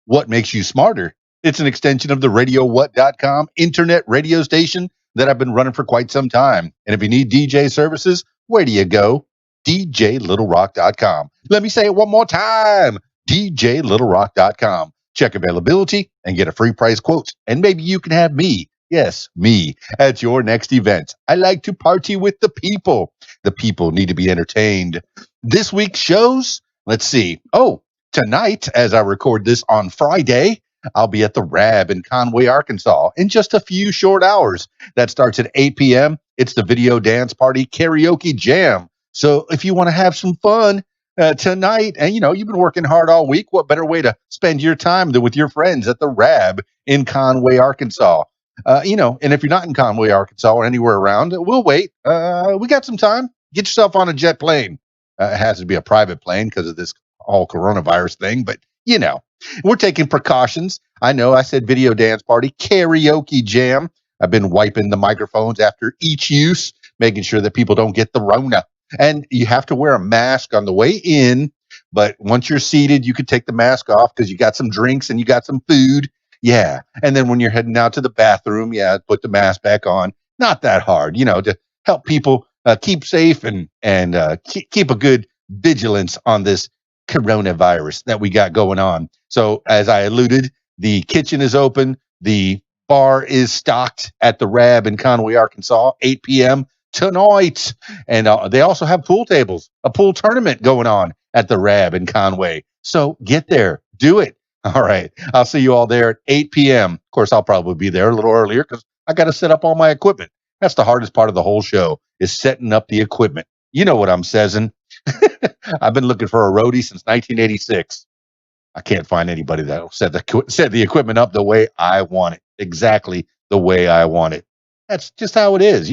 What makes you smarter? It's an extension of the RadioWhat.com internet radio station that I've been running for quite some time. And if you need DJ services, where do you go? DJLittleRock.com. Let me say it one more time. DJLittleRock.com. Check availability and get a free price quote. And maybe you can have me, yes, me, at your next event. I like to party with the people. The people need to be entertained. This week's shows, let's see. Oh, tonight, as I record this on Friday, I'll be at the Rab in Conway, Arkansas in just a few short hours. That starts at 8 p.m. It's the Video Dance Party Karaoke Jam. So if you want to have some fun tonight, and you've been working hard all week, what better way to spend your time than with your friends at the Rab in Conway, Arkansas? And if you're not in Conway, Arkansas or anywhere around, we'll wait. We got some time. Get yourself on a jet plane. It has to be a private plane because of this whole coronavirus thing, but we're taking precautions. I know I said Video Dance Party Karaoke Jam. I've been wiping the microphones after each use, making sure that people don't get the Rona. And you have to wear a mask on the way in, but once you're seated, you could take the mask off because you got some drinks and you got some food. Yeah. And then when you're heading out to the bathroom, put the mask back on. Not that hard, to help people keep safe and keep a good vigilance on this coronavirus that we got going on. So as I alluded, the kitchen is open. The bar is stocked at the Rab in Conway, Arkansas, 8 p.m. tonight. And they also have pool tables, a pool tournament going on at the Rab in Conway. So get there, do it. All right. I'll see you all there at 8 p.m. Of course, I'll probably be there a little earlier because I got to set up all my equipment. That's the hardest part of the whole show is setting up the equipment. You know what I'm saying. I've been looking for a roadie since 1986. I can't find anybody that will set the equipment up the way I want it. Exactly the way I want it. That's just how it is,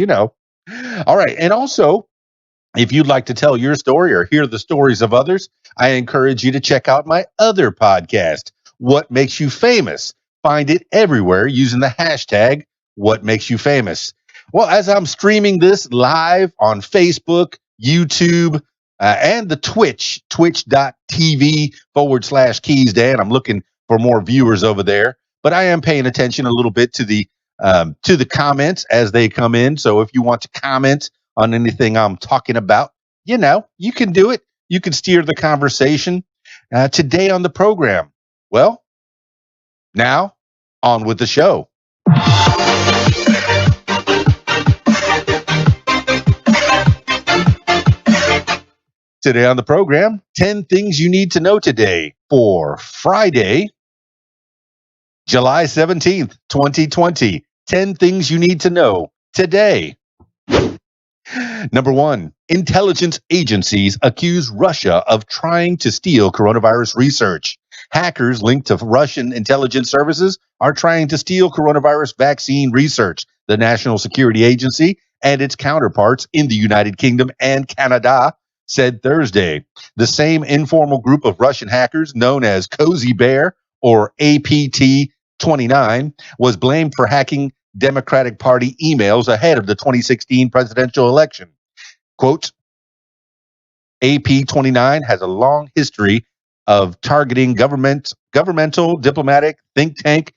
All right. And also, if you'd like to tell your story or hear the stories of others, I encourage you to check out my other podcast, What Makes You Famous. Find it everywhere using the hashtag What Makes You Famous. Well, as I'm streaming this live on Facebook, YouTube, and the twitch.tv/KeysDAN. I'm looking for more viewers over there, but I am paying attention a little bit to the comments as they come in. So if you want to comment on anything I'm talking about, you can do it. You can steer the conversation today on the program. Well, now on with the show. Today on the program, 10 things you need to know today for Friday, July 17th, 2020. 10 things you need to know today. Number 1, intelligence agencies accuse Russia of trying to steal coronavirus research. Hackers linked to Russian intelligence services are trying to steal coronavirus vaccine research, the National Security Agency and its counterparts in the United Kingdom and Canada said Thursday. The same informal group of Russian hackers known as Cozy Bear or APT-29 was blamed for hacking Democratic Party emails ahead of the 2016 presidential election. Quote, AP-29 has a long history of targeting governmental, diplomatic, think tank,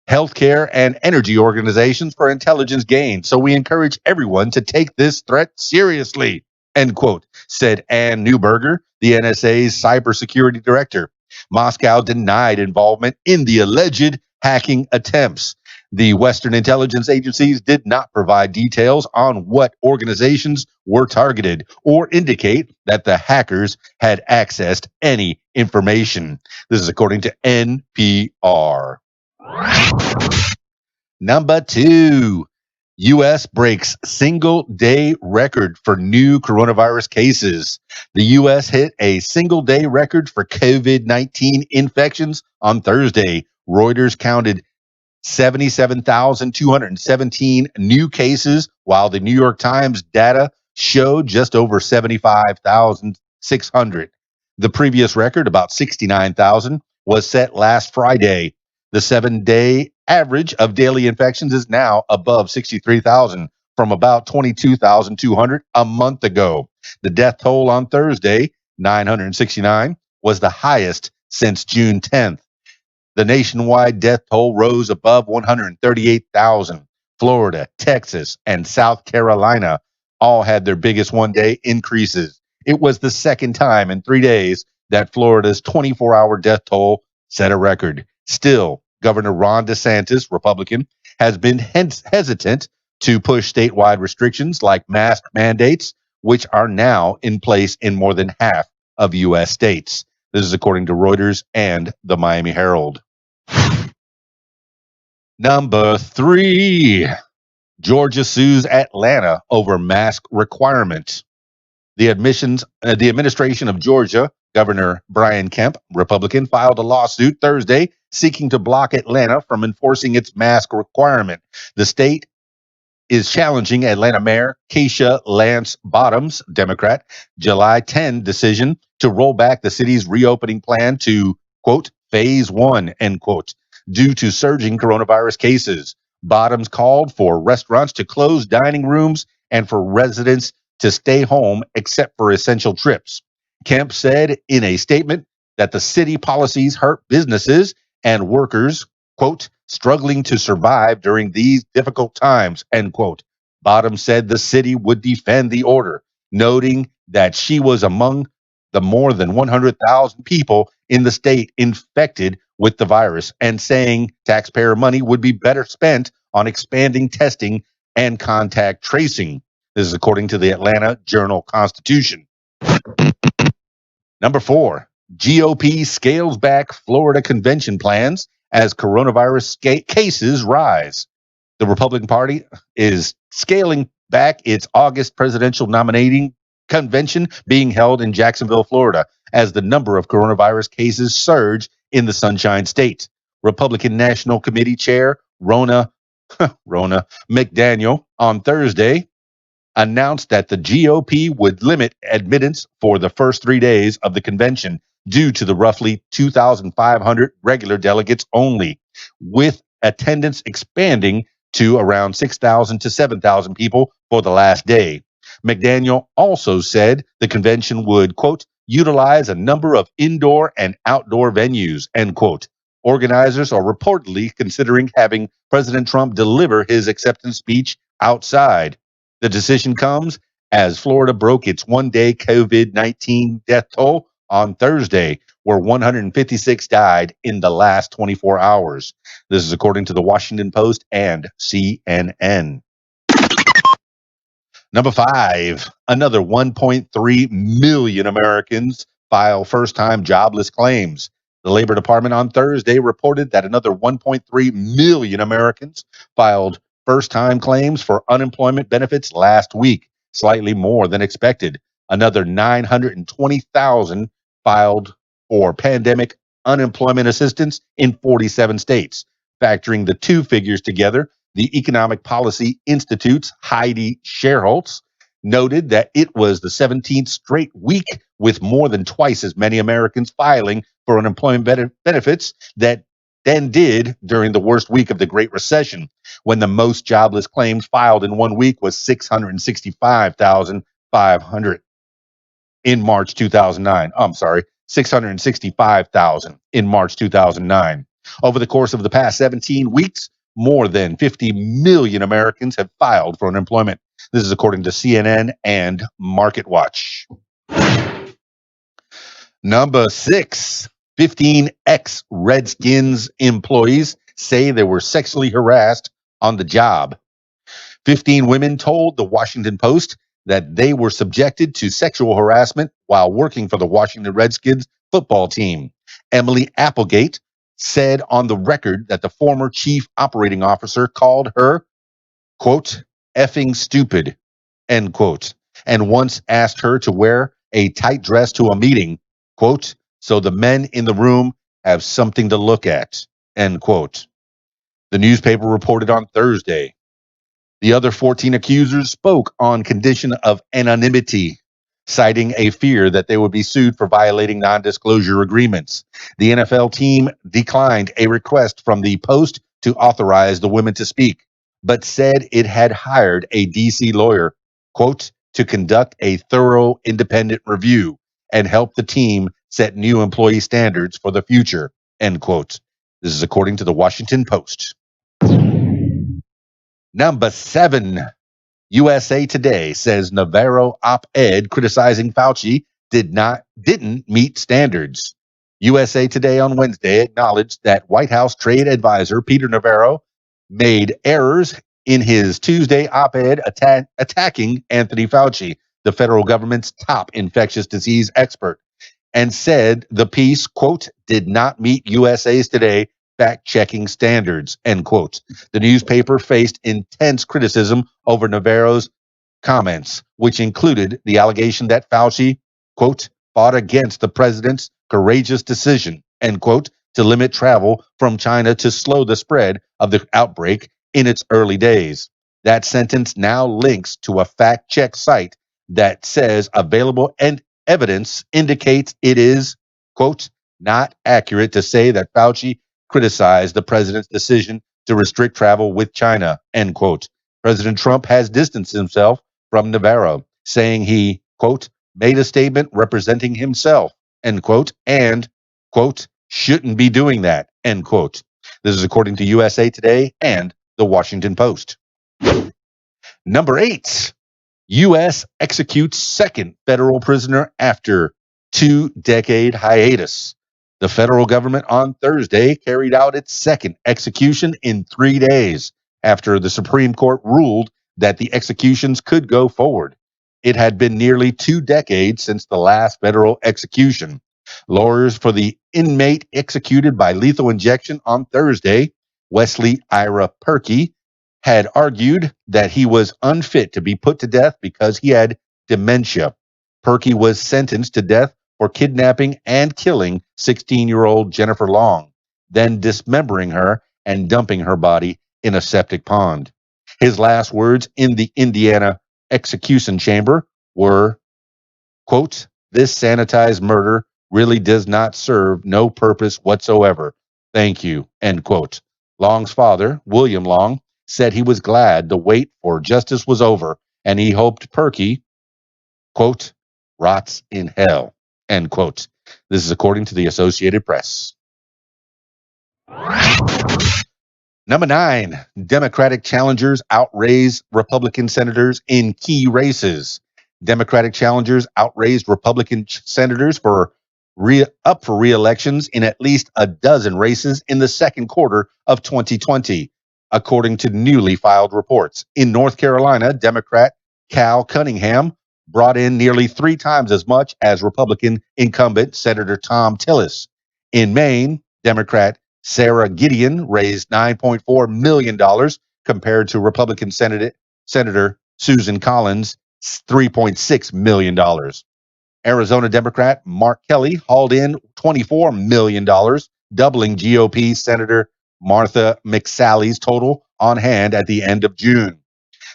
healthcare, and energy organizations for intelligence gain. So we encourage everyone to take this threat seriously. End quote, said Ann Neuberger, the NSA's cybersecurity director. Moscow denied involvement in the alleged hacking attempts. The Western intelligence agencies did not provide details on what organizations were targeted or indicate that the hackers had accessed any information. This is according to NPR. Number 2. U.S. breaks single-day record for new coronavirus cases. The U.S. hit a single-day record for COVID-19 infections on Thursday. Reuters counted 77,217 new cases, while the New York Times data showed just over 75,600. The previous record, about 69,000, was set last Friday. The 7-day average of daily infections is now above 63,000 from about 22,200 a month ago. The death toll on Thursday, 969, was the highest since June 10th. The nationwide death toll rose above 138,000. Florida, Texas, and South Carolina all had their biggest one-day increases. It was the second time in 3 days that Florida's 24-hour death toll set a record. Still, Governor Ron DeSantis, Republican, has been hesitant to push statewide restrictions like mask mandates, which are now in place in more than half of U.S. states. This is according to Reuters and the Miami Herald. Number 3, Georgia sues Atlanta over mask requirement. The administration of Georgia, Governor Brian Kemp, Republican, filed a lawsuit Thursday seeking to block Atlanta from enforcing its mask requirement. The state is challenging Atlanta Mayor Keisha Lance Bottoms, Democrat, July 10 decision to roll back the city's reopening plan to, quote, phase 1, end quote, due to surging coronavirus cases. Bottoms called for restaurants to close dining rooms and for residents to stay home except for essential trips. Kemp said in a statement that the city policies hurt businesses and workers, quote, struggling to survive during these difficult times, end quote. Bottoms said the city would defend the order, noting that she was among the more than 100,000 people in the state infected with the virus, and saying taxpayer money would be better spent on expanding testing and contact tracing. This is according to the Atlanta Journal-Constitution. Number 4, GOP scales back Florida convention plans as coronavirus cases rise. The Republican Party is scaling back its August presidential nominating convention being held in Jacksonville, Florida, as the number of coronavirus cases surge in the Sunshine State. Republican National Committee Chair Ronna McDaniel on Thursday announced that the GOP would limit admittance for the first 3 days of the convention due to the roughly 2,500 regular delegates only, with attendance expanding to around 6,000 to 7,000 people for the last day. McDaniel also said the convention would, quote, utilize a number of indoor and outdoor venues, end quote. Organizers are reportedly considering having President Trump deliver his acceptance speech outside. The decision comes as Florida broke its one-day COVID-19 death toll on Thursday, where 156 died in the last 24 hours. This is according to the Washington Post and CNN. Number 5, another 1.3 million Americans file first-time jobless claims. The Labor Department on Thursday reported that another 1.3 million Americans filed first-time claims for unemployment benefits last week, slightly more than expected. Another 920,000 filed for pandemic unemployment assistance in 47 states. Factoring the two figures together, the Economic Policy Institute's Heidi Sherholtz noted that it was the 17th straight week with more than twice as many Americans filing for unemployment benefits that than did during the worst week of the Great Recession, when the most jobless claims filed in 1 week was 665,500 in March 2009. I'm sorry, 665,000 in March 2009. Over the course of the past 17 weeks, more than 50 million Americans have filed for unemployment. This is according to CNN and MarketWatch. Number 6, 15 ex-Redskins employees say they were sexually harassed on the job. 15 women told the Washington Post that they were subjected to sexual harassment while working for the Washington Redskins football team. Emily Applegate said on the record that the former chief operating officer called her, quote, effing stupid, end quote, and once asked her to wear a tight dress to a meeting, quote, so the men in the room have something to look at, end quote. The newspaper reported on Thursday. The other 14 accusers spoke on condition of anonymity, citing a fear that they would be sued for violating non-disclosure agreements. The NFL team declined a request from the Post to authorize the women to speak, but said it had hired a D.C. lawyer, quote, to conduct a thorough independent review and help the team set new employee standards for the future, end quote. This is according to the Washington Post. Number 7, USA Today says Navarro op-ed criticizing Fauci didn't meet standards. USA Today on Wednesday acknowledged that White House trade advisor Peter Navarro made errors in his Tuesday op-ed attacking Anthony Fauci, the federal government's top infectious disease expert, and said the piece, quote, did not meet USA Today fact-checking standards, end quote. The newspaper faced intense criticism over Navarro's comments, which included the allegation that Fauci, quote, fought against the president's courageous decision, end quote, to limit travel from China to slow the spread of the outbreak in its early days. That sentence now links to a fact-check site that says available evidence indicates it is, quote, not accurate to say that Fauci criticized the president's decision to restrict travel with China, end quote. President Trump has distanced himself from Navarro, saying he, quote, made a statement representing himself, end quote, and, quote, shouldn't be doing that, end quote. This is according to USA Today and the Washington Post. Number 8, U.S. executes second federal prisoner after 2-decade hiatus. The federal government on Thursday carried out its second execution in 3 days after the Supreme Court ruled that the executions could go forward. It had been nearly 2 decades since the last federal execution. Lawyers for the inmate executed by lethal injection on Thursday, Wesley Ira Perkey, had argued that he was unfit to be put to death because he had dementia. Perkey was sentenced to death for kidnapping and killing 16-year-old Jennifer Long, then dismembering her and dumping her body in a septic pond. His last words in the Indiana execution chamber were, quote, this sanitized murder really does not serve no purpose whatsoever. Thank you, end quote. Long's father, William Long, said he was glad the wait for justice was over, and he hoped Perkey, quote, rots in hell, end quote. This is according to the Associated Press. Number 9, Democratic challengers outraise Republican senators in key races. Democratic challengers outraised Republican senators up for re-elections in at least a dozen races in the second quarter of 2020, according to newly filed reports. In North Carolina, Democrat Cal Cunningham brought in nearly 3 times as much as Republican incumbent Senator Tom Tillis. In Maine, Democrat Sarah Gideon raised $9.4 million compared to Republican Senator Susan Collins' $3.6 million. Arizona Democrat Mark Kelly hauled in $24 million, doubling GOP Senator Martha McSally's total on hand at the end of June.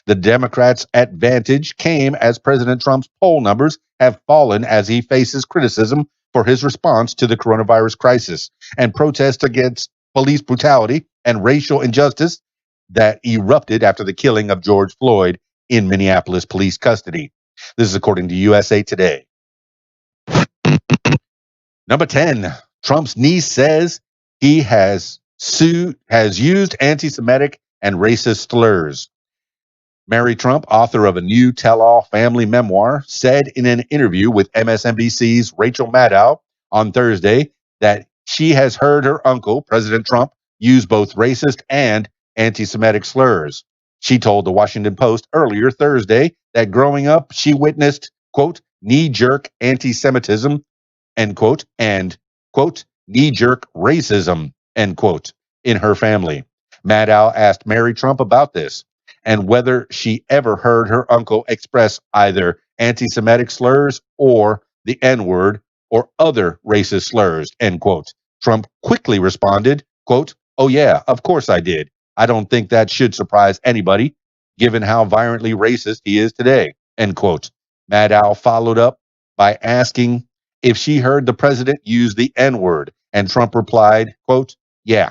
The Democrats' advantage came as President Trump's poll numbers have fallen as he faces criticism for his response to the coronavirus crisis and protests against police brutality and racial injustice that erupted after the killing of George Floyd in Minneapolis police custody. This is according to USA Today. Number 10, Trump's niece says he has used anti-Semitic and racist slurs. Mary Trump, author of a new tell-all family memoir, said in an interview with MSNBC's Rachel Maddow on Thursday that she has heard her uncle, President Trump, use both racist and anti-Semitic slurs. She told the Washington Post earlier Thursday that growing up, she witnessed, quote, knee-jerk anti-Semitism, end quote, and, quote, knee-jerk racism, end quote, in her family. Maddow asked Mary Trump about this and whether she ever heard her uncle express either anti-Semitic slurs or the N-word or other racist slurs, end quote. Trump quickly responded, quote, oh yeah, of course I did. I don't think that should surprise anybody, given how violently racist he is today, end quote. Maddow followed up by asking if she heard the president use the N-word, and Trump replied, quote, yeah,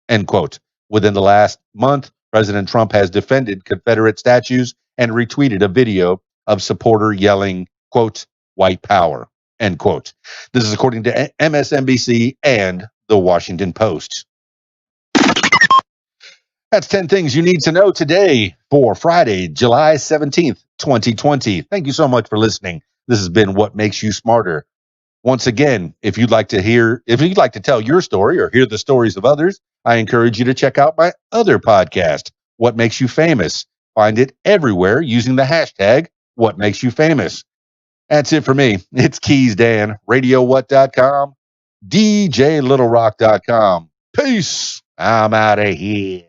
end quote. Within the last month, President Trump has defended Confederate statues and retweeted a video of supporter yelling, quote, white power, end quote. This is according to MSNBC and the Washington Post. That's 10 things you need to know today for Friday, July 17th, 2020. Thank you so much for listening. This has been What Makes You Smarter. Once again, if you'd like to tell your story or hear the stories of others, I encourage you to check out my other podcast, What Makes You Famous. Find it everywhere using the hashtag What Makes You Famous. That's it for me. It's KeysDAN, RadioWhat.com, DJLittleRock.com. Peace. I'm out of here.